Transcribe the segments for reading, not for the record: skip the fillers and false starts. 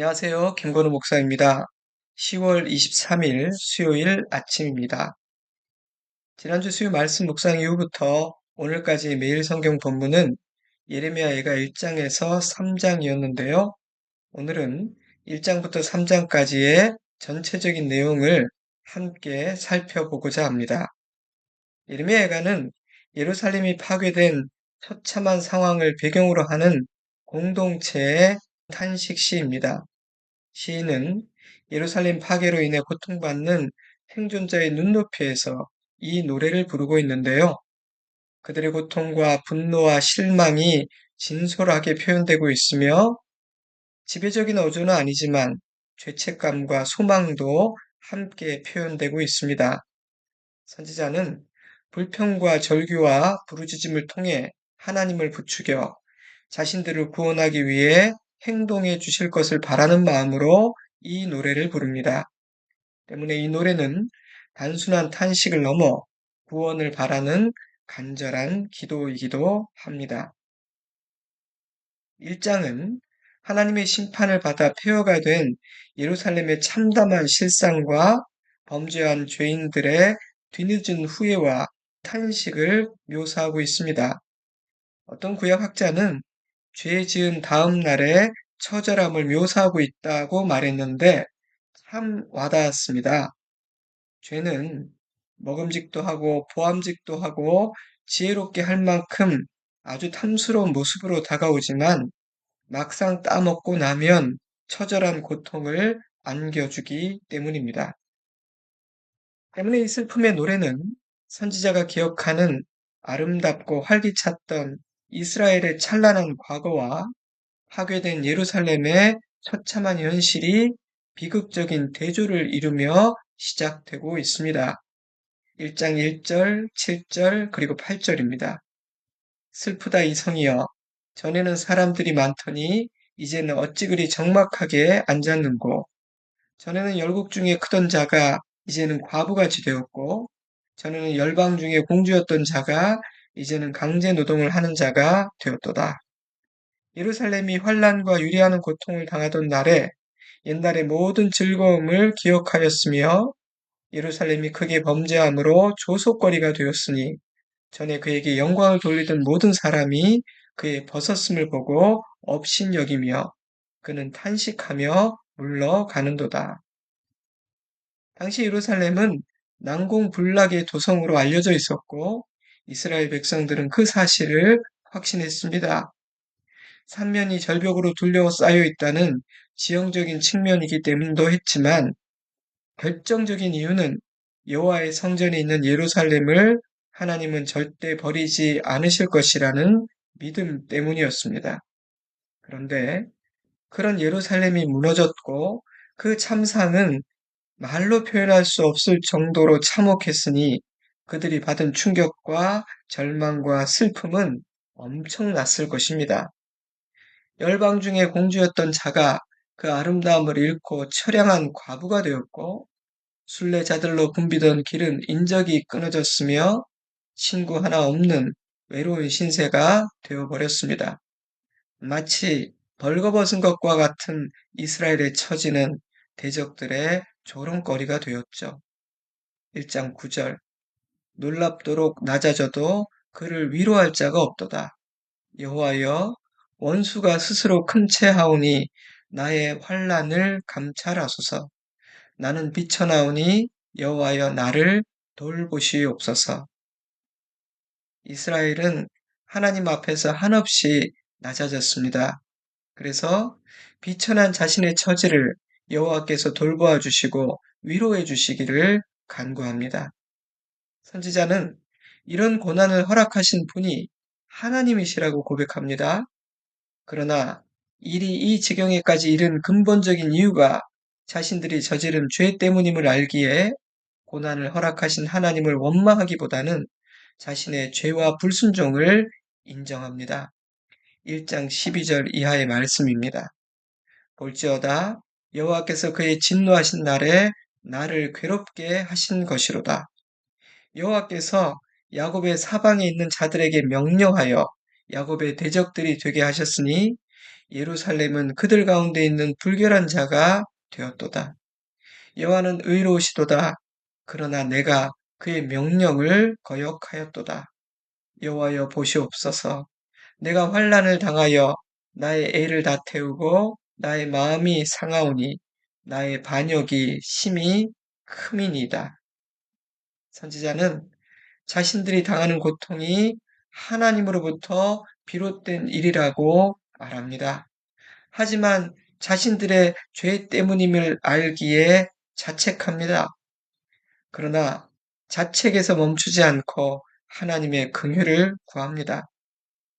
안녕하세요. 김건우 목사입니다. 10월 23일 수요일 아침입니다. 지난주 수요 말씀 묵상 이후부터 오늘까지 매일 성경 본문은 예레미야 예가 1장에서 3장이었는데요. 오늘은 1장부터 3장까지의 전체적인 내용을 함께 살펴보고자 합니다. 예레미야 예가는 예루살렘이 파괴된 처참한 상황을 배경으로 하는 공동체의 탄식 시입니다. 시인은 예루살렘 파괴로 인해 고통받는 생존자의 눈높이에서 이 노래를 부르고 있는데요. 그들의 고통과 분노와 실망이 진솔하게 표현되고 있으며 지배적인 어조는 아니지만 죄책감과 소망도 함께 표현되고 있습니다. 선지자는 불평과 절규와 부르짖음을 통해 하나님을 부추겨 자신들을 구원하기 위해 행동해 주실 것을 바라는 마음으로 이 노래를 부릅니다. 때문에 이 노래는 단순한 탄식을 넘어 구원을 바라는 간절한 기도이기도 합니다. 1장은 하나님의 심판을 받아 폐허가 된 예루살렘의 참담한 실상과 범죄한 죄인들의 뒤늦은 후회와 탄식을 묘사하고 있습니다. 어떤 구약학자는 죄 지은 다음 날의 처절함을 묘사하고 있다고 말했는데 참 와닿았습니다. 죄는 먹음직도 하고 보암직도 하고 지혜롭게 할 만큼 아주 탐스러운 모습으로 다가오지만 막상 따먹고 나면 처절한 고통을 안겨주기 때문입니다. 때문에 이 슬픔의 노래는 선지자가 기억하는 아름답고 활기찼던 이스라엘의 찬란한 과거와 파괴된 예루살렘의 처참한 현실이 비극적인 대조를 이루며 시작되고 있습니다. 1장 1절, 7절, 그리고 8절입니다. 슬프다 이 성이여, 전에는 사람들이 많더니 이제는 어찌 그리 적막하게 앉았는고, 전에는 열국 중에 크던 자가 이제는 과부같이 되었고, 전에는 열방 중에 공주였던 자가 이제는 강제 노동을 하는 자가 되었도다. 예루살렘이 환란과 유리하는 고통을 당하던 날에 옛날의 모든 즐거움을 기억하였으며 예루살렘이 크게 범죄함으로 조속거리가 되었으니 전에 그에게 영광을 돌리던 모든 사람이 그의 벗었음을 보고 업신여기며 그는 탄식하며 물러가는도다. 당시 예루살렘은 난공불락의 도성으로 알려져 있었고 이스라엘 백성들은 그 사실을 확신했습니다. 삼면이 절벽으로 둘러싸여 있다는 지형적인 측면이기 때문도 했지만 결정적인 이유는 여호와의 성전이 있는 예루살렘을 하나님은 절대 버리지 않으실 것이라는 믿음 때문이었습니다. 그런데 그런 예루살렘이 무너졌고 그 참상은 말로 표현할 수 없을 정도로 참혹했으니 그들이 받은 충격과 절망과 슬픔은 엄청났을 것입니다. 열방 중에 공주였던 자가 그 아름다움을 잃고 처량한 과부가 되었고 순례자들로 붐비던 길은 인적이 끊어졌으며 친구 하나 없는 외로운 신세가 되어버렸습니다. 마치 벌거벗은 것과 같은 이스라엘의 처지는 대적들의 조롱거리가 되었죠. 1장 9절 놀랍도록 낮아져도 그를 위로할 자가 없도다. 여호와여 원수가 스스로 큰 채하오니 나의 환난을 감찰하소서. 나는 비쳐나오니 여호와여 나를 돌보시옵소서. 이스라엘은 하나님 앞에서 한없이 낮아졌습니다. 그래서 비천한 자신의 처지를 여호와께서 돌보아 주시고 위로해 주시기를 간구합니다. 선지자는 이런 고난을 허락하신 분이 하나님이시라고 고백합니다. 그러나 일이 이 지경에까지 이른 근본적인 이유가 자신들이 저지른 죄 때문임을 알기에 고난을 허락하신 하나님을 원망하기보다는 자신의 죄와 불순종을 인정합니다. 1장 12절 이하의 말씀입니다. 볼지어다 여호와께서 그의 진노하신 날에 나를 괴롭게 하신 것이로다. 여호와께서 야곱의 사방에 있는 자들에게 명령하여 야곱의 대적들이 되게 하셨으니 예루살렘은 그들 가운데 있는 불결한 자가 되었도다. 여호와는 의로우시도다. 그러나 내가 그의 명령을 거역하였도다. 여호와여 보시옵소서. 내가 환난을 당하여 나의 애를 다 태우고 나의 마음이 상하오니 나의 반역이 심히 크미니이다. 선지자는 자신들이 당하는 고통이 하나님으로부터 비롯된 일이라고 말합니다. 하지만 자신들의 죄 때문임을 알기에 자책합니다. 그러나 자책에서 멈추지 않고 하나님의 긍휼을 구합니다.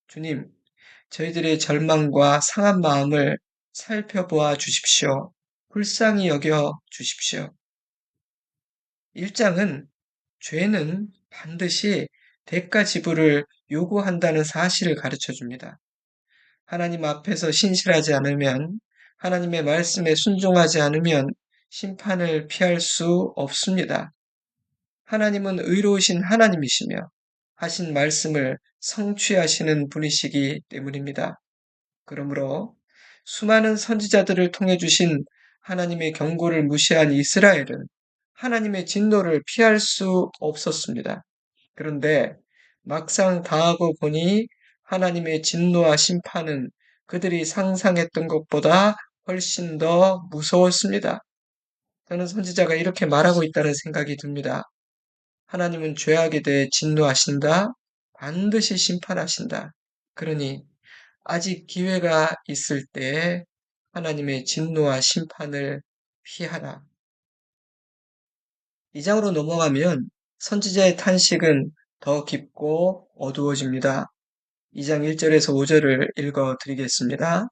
주님, 저희들의 절망과 상한 마음을 살펴보아 주십시오. 불쌍히 여겨 주십시오. 1장은 죄는 반드시 대가 지불을 요구한다는 사실을 가르쳐 줍니다. 하나님 앞에서 신실하지 않으면, 하나님의 말씀에 순종하지 않으면 심판을 피할 수 없습니다. 하나님은 의로우신 하나님이시며 하신 말씀을 성취하시는 분이시기 때문입니다. 그러므로 수많은 선지자들을 통해 주신 하나님의 경고를 무시한 이스라엘은 하나님의 진노를 피할 수 없었습니다. 그런데 막상 당하고 보니 하나님의 진노와 심판은 그들이 상상했던 것보다 훨씬 더 무서웠습니다. 저는 선지자가 이렇게 말하고 있다는 생각이 듭니다. 하나님은 죄악에 대해 진노하신다. 반드시 심판하신다. 그러니 아직 기회가 있을 때 하나님의 진노와 심판을 피하라. 2장으로 넘어가면 선지자의 탄식은 더 깊고 어두워집니다. 2장 1절에서 5절을 읽어 드리겠습니다.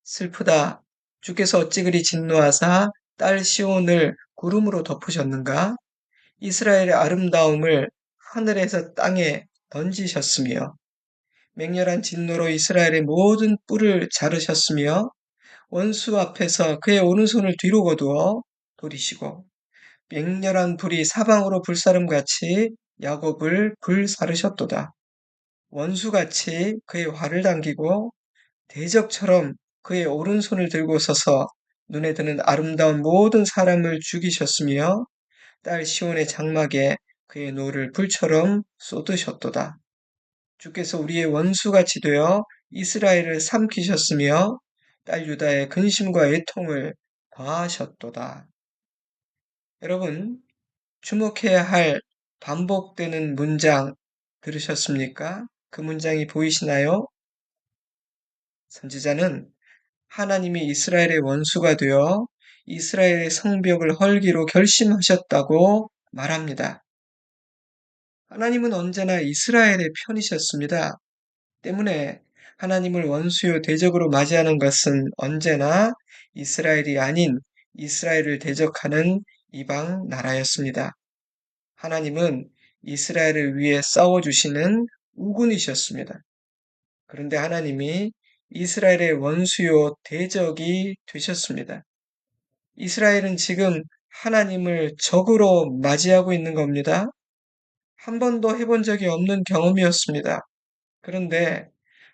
슬프다. 주께서 어찌 그리 진노하사 딸 시온을 구름으로 덮으셨는가? 이스라엘의 아름다움을 하늘에서 땅에 던지셨으며 맹렬한 진노로 이스라엘의 모든 뿔을 자르셨으며 원수 앞에서 그의 오른손을 뒤로 거두어 돌이시고 맹렬한 불이 사방으로 불사름같이 야곱을 불사르셨도다. 원수같이 그의 활을 당기고 대적처럼 그의 오른손을 들고 서서 눈에 드는 아름다운 모든 사람을 죽이셨으며 딸 시온의 장막에 그의 노를 불처럼 쏟으셨도다. 주께서 우리의 원수같이 되어 이스라엘을 삼키셨으며 딸 유다의 근심과 애통을 더하셨도다. 여러분, 주목해야 할 반복되는 문장 들으셨습니까? 그 문장이 보이시나요? 선지자는 하나님이 이스라엘의 원수가 되어 이스라엘의 성벽을 헐기로 결심하셨다고 말합니다. 하나님은 언제나 이스라엘의 편이셨습니다. 때문에 하나님을 원수요 대적으로 맞이하는 것은 언제나 이스라엘이 아닌 이스라엘을 대적하는 이방 나라였습니다. 하나님은 이스라엘을 위해 싸워주시는 우군이셨습니다. 그런데 하나님이 이스라엘의 원수요 대적이 되셨습니다. 이스라엘은 지금 하나님을 적으로 맞이하고 있는 겁니다. 한 번도 해본 적이 없는 경험이었습니다. 그런데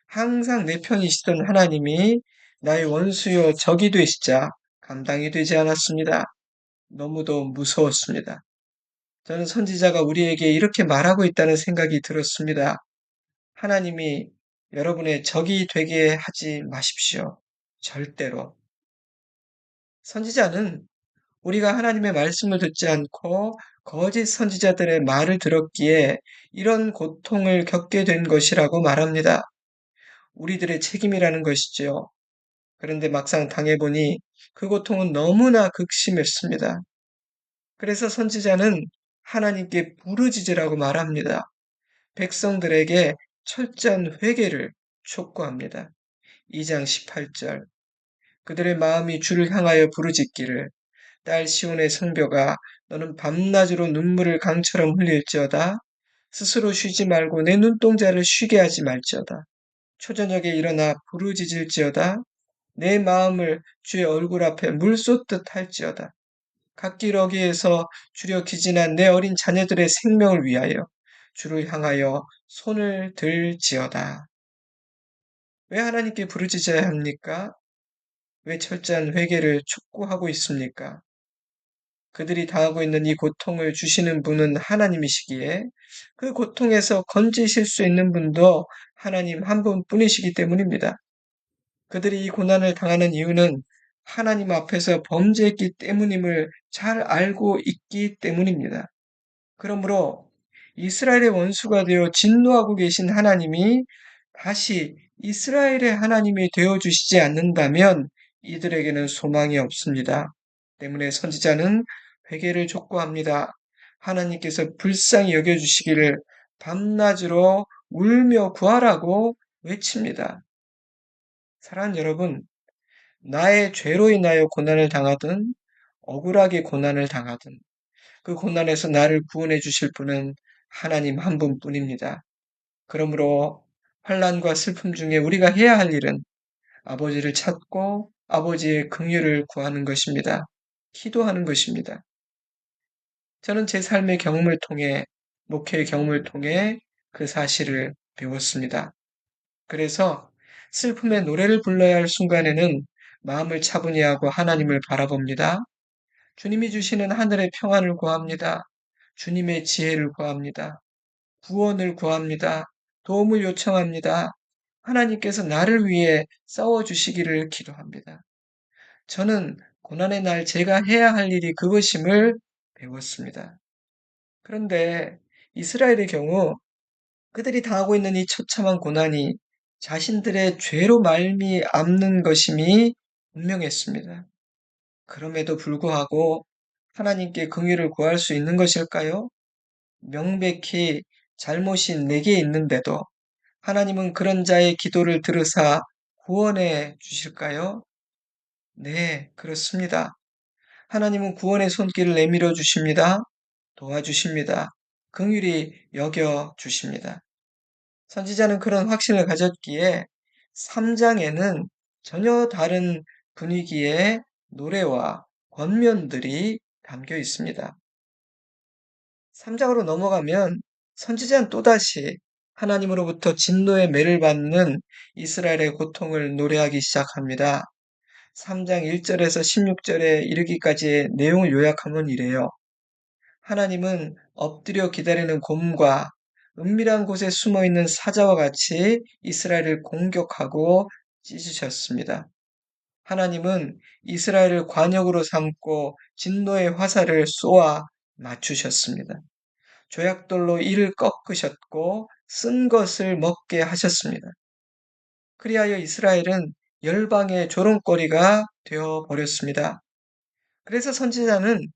항상 내 편이시던 하나님이 나의 원수요 적이 되시자 감당이 되지 않았습니다. 너무도 무서웠습니다. 저는 선지자가 우리에게 이렇게 말하고 있다는 생각이 들었습니다. 하나님이 여러분의 적이 되게 하지 마십시오. 절대로. 선지자는 우리가 하나님의 말씀을 듣지 않고 거짓 선지자들의 말을 들었기에 이런 고통을 겪게 된 것이라고 말합니다. 우리들의 책임이라는 것이지요. 그런데 막상 당해보니 그 고통은 너무나 극심했습니다. 그래서 선지자는 하나님께 부르짖으라고 말합니다. 백성들에게 철저한 회개를 촉구합니다. 2장 18절 그들의 마음이 주를 향하여 부르짖기를 딸 시온의 성벽아 너는 밤낮으로 눈물을 강처럼 흘릴지어다 스스로 쉬지 말고 내 눈동자를 쉬게 하지 말지어다 초저녁에 일어나 부르짖을지어다 내 마음을 주의 얼굴 앞에 물 쏟듯 할지어다 각기러기에서 주려 기진한 내 어린 자녀들의 생명을 위하여 주를 향하여 손을 들지어다. 왜 하나님께 부르짖어야 합니까? 왜 철저한 회개를 촉구하고 있습니까? 그들이 당하고 있는 이 고통을 주시는 분은 하나님이시기에 그 고통에서 건지실 수 있는 분도 하나님 한 분뿐이시기 때문입니다. 그들이 이 고난을 당하는 이유는 하나님 앞에서 범죄했기 때문임을 잘 알고 있기 때문입니다. 그러므로 이스라엘의 원수가 되어 진노하고 계신 하나님이 다시 이스라엘의 하나님이 되어 주시지 않는다면 이들에게는 소망이 없습니다. 때문에 선지자는 회개를 촉구합니다. 하나님께서 불쌍히 여겨주시기를 밤낮으로 울며 구하라고 외칩니다. 사랑하는 여러분, 나의 죄로 인하여 고난을 당하든 억울하게 고난을 당하든 그 고난에서 나를 구원해 주실 분은 하나님 한 분뿐입니다. 그러므로 환난과 슬픔 중에 우리가 해야 할 일은 아버지를 찾고 아버지의 긍휼을 구하는 것입니다. 기도하는 것입니다. 저는 제 삶의 경험을 통해 목회의 경험을 통해 그 사실을 배웠습니다. 그래서 슬픔의 노래를 불러야 할 순간에는 마음을 차분히 하고 하나님을 바라봅니다. 주님이 주시는 하늘의 평안을 구합니다. 주님의 지혜를 구합니다. 구원을 구합니다. 도움을 요청합니다. 하나님께서 나를 위해 싸워주시기를 기도합니다. 저는 고난의 날 제가 해야 할 일이 그것임을 배웠습니다. 그런데 이스라엘의 경우 그들이 당하고 있는 이 처참한 고난이 자신들의 죄로 말미암는 것임이 분명했습니다. 그럼에도 불구하고 하나님께 긍휼을 구할 수 있는 것일까요? 명백히 잘못이 내게 있는데도 하나님은 그런 자의 기도를 들으사 구원해 주실까요? 네, 그렇습니다. 하나님은 구원의 손길을 내밀어 주십니다. 도와주십니다. 긍휼히 여겨 주십니다. 선지자는 그런 확신을 가졌기에 3장에는 전혀 다른 분위기의 노래와 권면들이 담겨 있습니다. 3장으로 넘어가면 선지자는 또다시 하나님으로부터 진노의 매를 받는 이스라엘의 고통을 노래하기 시작합니다. 3장 1절에서 16절에 이르기까지의 내용을 요약하면 이래요. 하나님은 엎드려 기다리는 곰과 은밀한 곳에 숨어 있는 사자와 같이 이스라엘을 공격하고 찢으셨습니다. 하나님은 이스라엘을 관역으로 삼고 진노의 화살을 쏘아 맞추셨습니다. 조약돌로 이를 꺾으셨고 쓴 것을 먹게 하셨습니다. 그리하여 이스라엘은 열방의 조롱거리가 되어 버렸습니다. 그래서 선지자는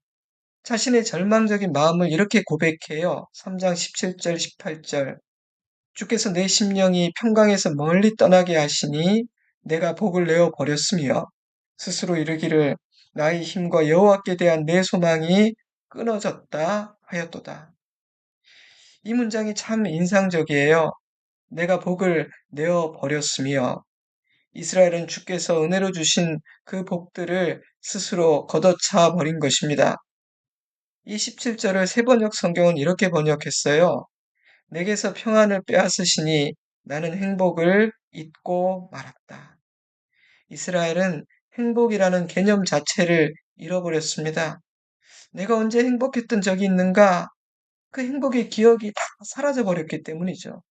자신의 절망적인 마음을 이렇게 고백해요. 3장 17절, 18절. 주께서 내 심령이 평강에서 멀리 떠나게 하시니 내가 복을 내어 버렸으며 스스로 이르기를 나의 힘과 여호와께 대한 내 소망이 끊어졌다 하였도다. 이 문장이 참 인상적이에요. 내가 복을 내어 버렸으며 이스라엘은 주께서 은혜로 주신 그 복들을 스스로 걷어차 버린 것입니다. 이 17절을 세번역 성경은 이렇게 번역했어요. 내게서 평안을 빼앗으시니 나는 행복을 잊고 말았다. 이스라엘은 행복이라는 개념 자체를 잃어버렸습니다. 내가 언제 행복했던 적이 있는가? 그 행복의 기억이 다 사라져버렸기 때문이죠.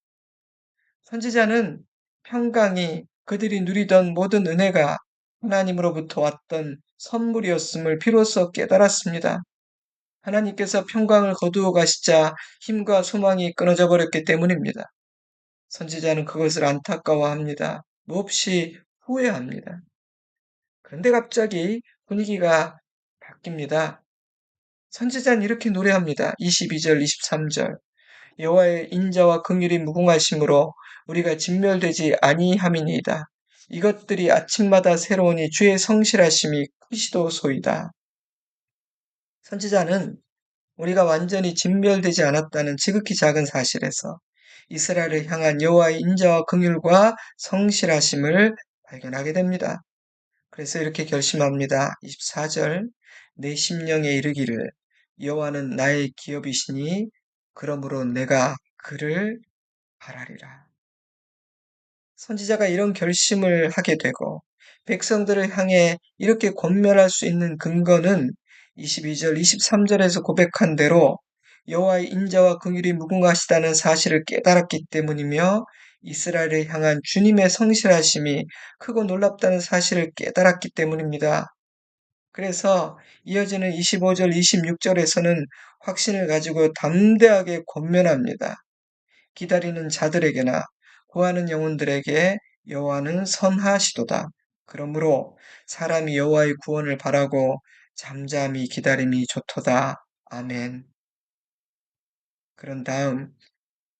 선지자는 평강이 그들이 누리던 모든 은혜가 하나님으로부터 왔던 선물이었음을 비로소 깨달았습니다. 하나님께서 평강을 거두어 가시자 힘과 소망이 끊어져 버렸기 때문입니다. 선지자는 그것을 안타까워합니다. 몹시 후회합니다. 그런데 갑자기 분위기가 바뀝니다. 선지자는 이렇게 노래합니다. 22절, 23절. 여호와의 인자와 긍휼이 무궁하심으로 우리가 진멸되지 아니함이니이다. 이것들이 아침마다 새로우니 주의 성실하심이 크시도소이다. 선지자는 우리가 완전히 진멸되지 않았다는 지극히 작은 사실에서 이스라엘을 향한 여호와의 인자와 긍휼과 성실하심을 발견하게 됩니다. 그래서 이렇게 결심합니다. 24절 내 심령에 이르기를 여호와는 나의 기업이시니 그러므로 내가 그를 바라리라. 선지자가 이런 결심을 하게 되고 백성들을 향해 이렇게 권면할 수 있는 근거는 22절, 23절에서 고백한 대로 여호와의 인자와 긍휼이 무궁하시다는 사실을 깨달았기 때문이며 이스라엘을 향한 주님의 성실하심이 크고 놀랍다는 사실을 깨달았기 때문입니다. 그래서 이어지는 25절, 26절에서는 확신을 가지고 담대하게 권면합니다. 기다리는 자들에게나 구하는 영혼들에게 여호와는 선하시도다. 그러므로 사람이 여호와의 구원을 바라고 잠잠히 기다림이 좋도다. 아멘. 그런 다음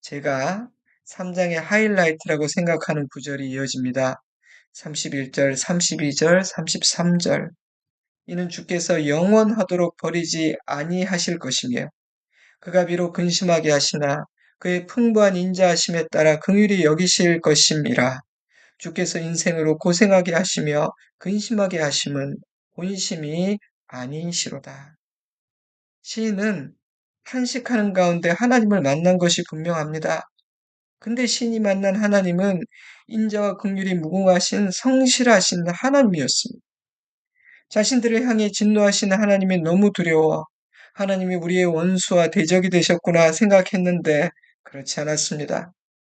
제가 3장의 하이라이트라고 생각하는 구절이 이어집니다. 31절, 32절, 33절. 이는 주께서 영원하도록 버리지 아니하실 것이며 그가 비록 근심하게 하시나 그의 풍부한 인자하심에 따라 긍휼히 여기실 것임이라. 주께서 인생으로 고생하게 하시며 근심하게 하심은 본심이 아니시로다. 시인은 탄식하는 가운데 하나님을 만난 것이 분명합니다. 근데 시인이 만난 하나님은 인자와 긍휼이 무궁하신 성실하신 하나님이었습니다. 자신들을 향해 진노하시는 하나님이 너무 두려워 하나님이 우리의 원수와 대적이 되셨구나 생각했는데 그렇지 않았습니다.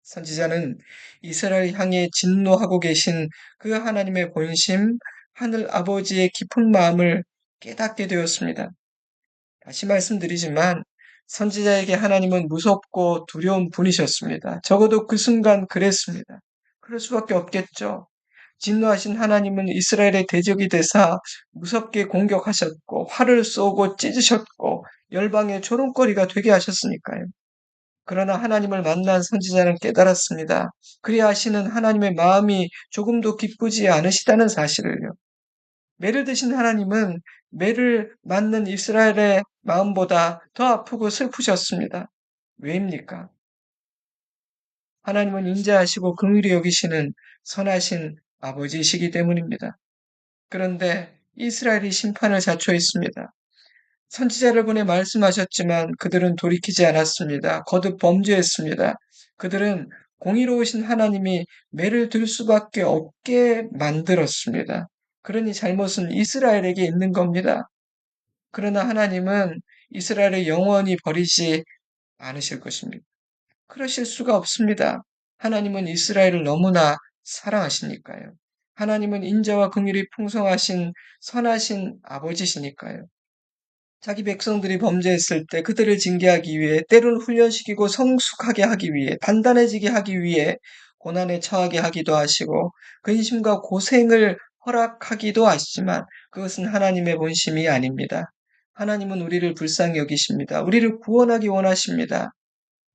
선지자는 이스라엘 향해 진노하고 계신 그 하나님의 본심, 하늘 아버지의 깊은 마음을 깨닫게 되었습니다. 다시 말씀드리지만 선지자에게 하나님은 무섭고 두려운 분이셨습니다. 적어도 그 순간 그랬습니다. 그럴 수밖에 없겠죠. 진노하신 하나님은 이스라엘의 대적이 되사 무섭게 공격하셨고 활을 쏘고 찢으셨고 열방의 조롱거리가 되게 하셨으니까요. 그러나 하나님을 만난 선지자는 깨달았습니다. 그리하시는 하나님의 마음이 조금도 기쁘지 않으시다는 사실을요. 매를 드신 하나님은 매를 맞는 이스라엘의 마음보다 더 아프고 슬프셨습니다. 왜입니까? 하나님은 인자하시고 긍휼히 여기시는 선하신 아버지이시기 때문입니다. 그런데 이스라엘이 심판을 자초했습니다. 선지자를 보내 말씀하셨지만 그들은 돌이키지 않았습니다. 거듭 범죄했습니다. 그들은 공의로우신 하나님이 매를 들 수밖에 없게 만들었습니다. 그러니 잘못은 이스라엘에게 있는 겁니다. 그러나 하나님은 이스라엘을 영원히 버리지 않으실 것입니다. 그러실 수가 없습니다. 하나님은 이스라엘을 너무나 사랑하시니까요. 하나님은 인자와 긍휼이 풍성하신 선하신 아버지시니까요. 자기 백성들이 범죄했을 때 그들을 징계하기 위해 때로는 훈련시키고 성숙하게 하기 위해 단단해지게 하기 위해 고난에 처하게 하기도 하시고 근심과 고생을 허락하기도 하시지만 그것은 하나님의 본심이 아닙니다. 하나님은 우리를 불쌍히 여기십니다. 우리를 구원하기 원하십니다.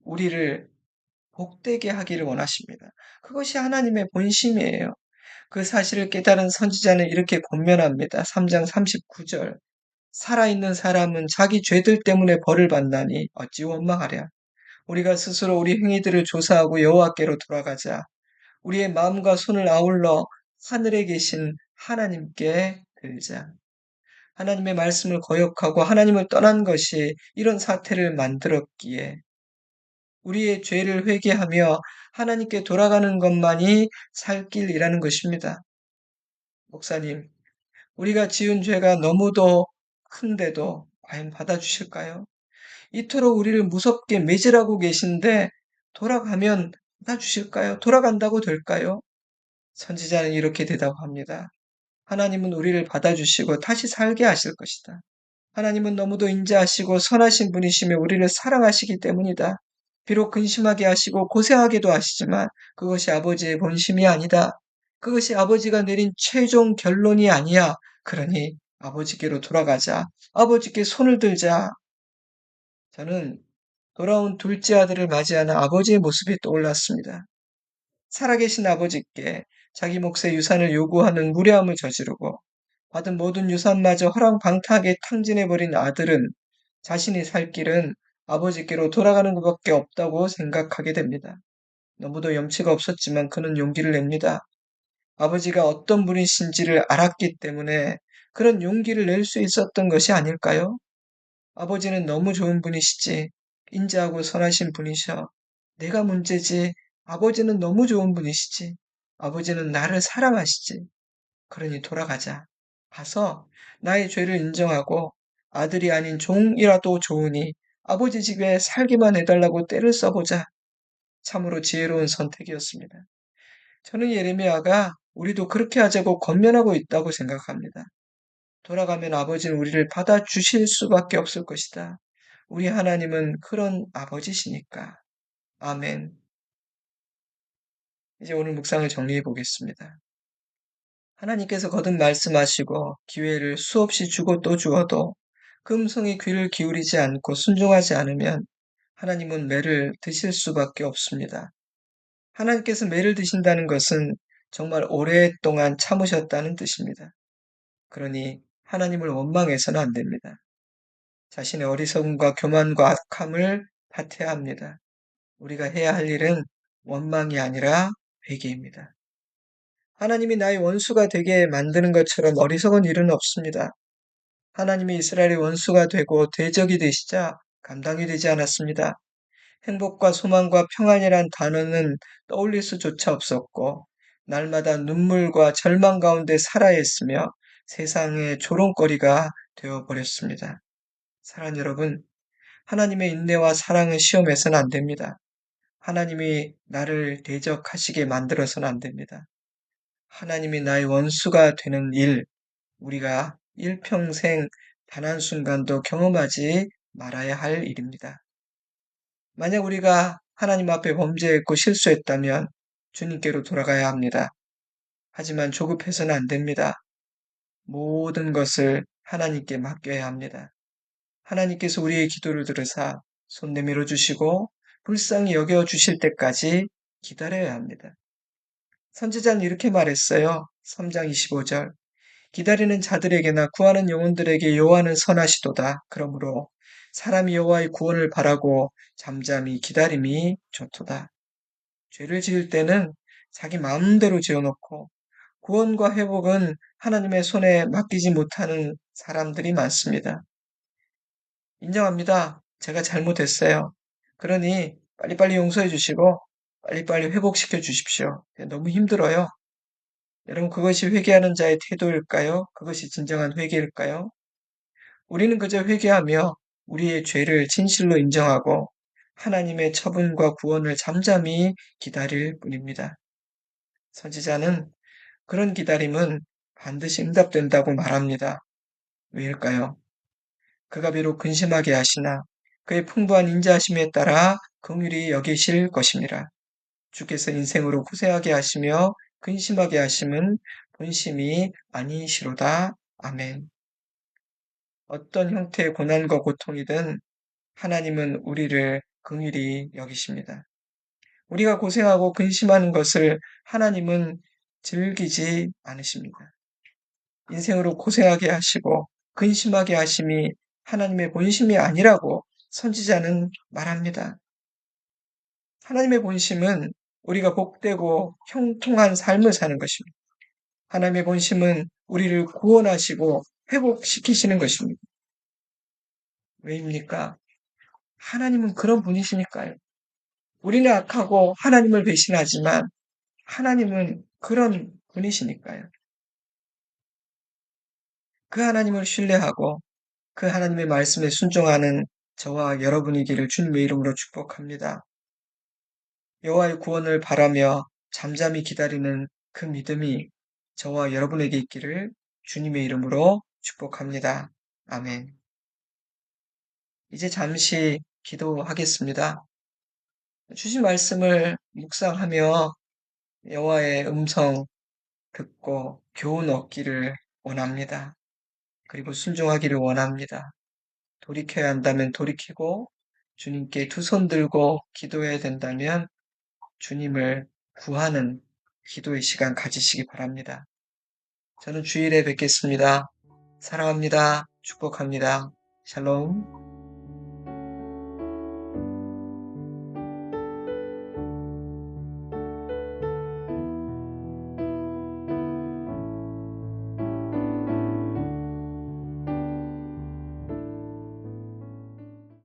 우리를 복되게 하기를 원하십니다. 그것이 하나님의 본심이에요. 그 사실을 깨달은 선지자는 이렇게 권면합니다. 3장 39절. 살아있는 사람은 자기 죄들 때문에 벌을 받나니 어찌 원망하랴. 우리가 스스로 우리 행위들을 조사하고 여호와께로 돌아가자. 우리의 마음과 손을 아울러 하늘에 계신 하나님께 들자. 하나님의 말씀을 거역하고 하나님을 떠난 것이 이런 사태를 만들었기에 우리의 죄를 회개하며 하나님께 돌아가는 것만이 살 길이라는 것입니다. 목사님, 우리가 지은 죄가 너무도 큰데도 과연 받아주실까요? 이토록 우리를 무섭게 매질하고 계신데 돌아가면 받아주실까요? 돌아간다고 될까요? 선지자는 이렇게 대답합니다. 하나님은 우리를 받아주시고 다시 살게 하실 것이다. 하나님은 너무도 인자하시고 선하신 분이시며 우리를 사랑하시기 때문이다. 비록 근심하게 하시고 고생하게도 하시지만 그것이 아버지의 본심이 아니다. 그것이 아버지가 내린 최종 결론이 아니야. 그러니 아버지께로 돌아가자. 아버지께 손을 들자. 저는 돌아온 둘째 아들을 맞이하는 아버지의 모습이 떠올랐습니다. 살아계신 아버지께 자기 몫의 유산을 요구하는 무례함을 저지르고 받은 모든 유산마저 허랑방탕하게 탕진해버린 아들은 자신이 살 길은 아버지께로 돌아가는 것밖에 없다고 생각하게 됩니다. 너무도 염치가 없었지만 그는 용기를 냅니다. 아버지가 어떤 분이신지를 알았기 때문에 그런 용기를 낼 수 있었던 것이 아닐까요? 아버지는 너무 좋은 분이시지. 인자하고 선하신 분이셔. 내가 문제지. 아버지는 너무 좋은 분이시지. 아버지는 나를 사랑하시지. 그러니 돌아가자. 가서 나의 죄를 인정하고 아들이 아닌 종이라도 좋으니 아버지 집에 살기만 해달라고 때를 써보자. 참으로 지혜로운 선택이었습니다. 저는 예레미야가 우리도 그렇게 하자고 권면하고 있다고 생각합니다. 돌아가면 아버지는 우리를 받아주실 수밖에 없을 것이다. 우리 하나님은 그런 아버지시니까. 아멘. 이제 오늘 묵상을 정리해 보겠습니다. 하나님께서 거듭 말씀하시고 기회를 수없이 주고 또 주어도 그 음성에 귀를 기울이지 않고 순종하지 않으면 하나님은 매를 드실 수밖에 없습니다. 하나님께서 매를 드신다는 것은 정말 오랫동안 참으셨다는 뜻입니다. 그러니 하나님을 원망해서는 안 됩니다. 자신의 어리석음과 교만과 악함을 다해야 합니다. 우리가 해야 할 일은 원망이 아니라 회개입니다. 하나님이 나의 원수가 되게 만드는 것처럼 어리석은 일은 없습니다. 하나님이 이스라엘의 원수가 되고 대적이 되시자 감당이 되지 않았습니다. 행복과 소망과 평안이란 단어는 떠올릴 수조차 없었고 날마다 눈물과 절망 가운데 살아야 했으며 세상의 조롱거리가 되어버렸습니다. 사랑하는 여러분, 하나님의 인내와 사랑은 시험해서는 안 됩니다. 하나님이 나를 대적하시게 만들어서는 안 됩니다. 하나님이 나의 원수가 되는 일, 우리가 일평생 단 한순간도 경험하지 말아야 할 일입니다. 만약 우리가 하나님 앞에 범죄했고 실수했다면 주님께로 돌아가야 합니다. 하지만 조급해서는 안 됩니다. 모든 것을 하나님께 맡겨야 합니다. 하나님께서 우리의 기도를 들으사 손 내밀어 주시고 불쌍히 여겨 주실 때까지 기다려야 합니다. 선지자는 이렇게 말했어요. 3장 25절. 기다리는 자들에게나 구하는 영혼들에게 여호와는 선하시도다. 그러므로 사람이 여호와의 구원을 바라고 잠잠히 기다림이 좋도다. 죄를 지을 때는 자기 마음대로 지어놓고 구원과 회복은 하나님의 손에 맡기지 못하는 사람들이 많습니다. 인정합니다. 제가 잘못했어요. 그러니 빨리빨리 용서해 주시고 빨리빨리 회복시켜 주십시오. 너무 힘들어요. 여러분, 그것이 회개하는 자의 태도일까요? 그것이 진정한 회개일까요? 우리는 그저 회개하며 우리의 죄를 진실로 인정하고 하나님의 처분과 구원을 잠잠히 기다릴 뿐입니다. 선지자는 그런 기다림은 반드시 응답된다고 말합니다. 왜일까요? 그가 비록 근심하게 하시나 그의 풍부한 인자하심에 따라 긍휼히 여기실 것입니다. 주께서 인생으로 고생하게 하시며 근심하게 하심은 본심이 아니시로다. 아멘. 어떤 형태의 고난과 고통이든 하나님은 우리를 긍휼히 여기십니다. 우리가 고생하고 근심하는 것을 하나님은 즐기지 않으십니다. 인생으로 고생하게 하시고 근심하게 하심이 하나님의 본심이 아니라고 선지자는 말합니다. 하나님의 본심은 우리가 복되고 형통한 삶을 사는 것입니다. 하나님의 본심은 우리를 구원하시고 회복시키시는 것입니다. 왜입니까? 하나님은 그런 분이시니까요. 우리는 악하고 하나님을 배신하지만 하나님은 그런 분이시니까요. 그 하나님을 신뢰하고 그 하나님의 말씀에 순종하는 저와 여러분이기를 주님의 이름으로 축복합니다. 여호와의 구원을 바라며 잠잠히 기다리는 그 믿음이 저와 여러분에게 있기를 주님의 이름으로 축복합니다. 아멘. 이제 잠시 기도하겠습니다. 주신 말씀을 묵상하며 여호와의 음성 듣고 교훈 얻기를 원합니다. 그리고 순종하기를 원합니다. 돌이켜야 한다면 돌이키고 주님께 두 손 들고 기도해야 된다면 주님을 구하는 기도의 시간 가지시기 바랍니다. 저는 주일에 뵙겠습니다. 사랑합니다. 축복합니다. 샬롬.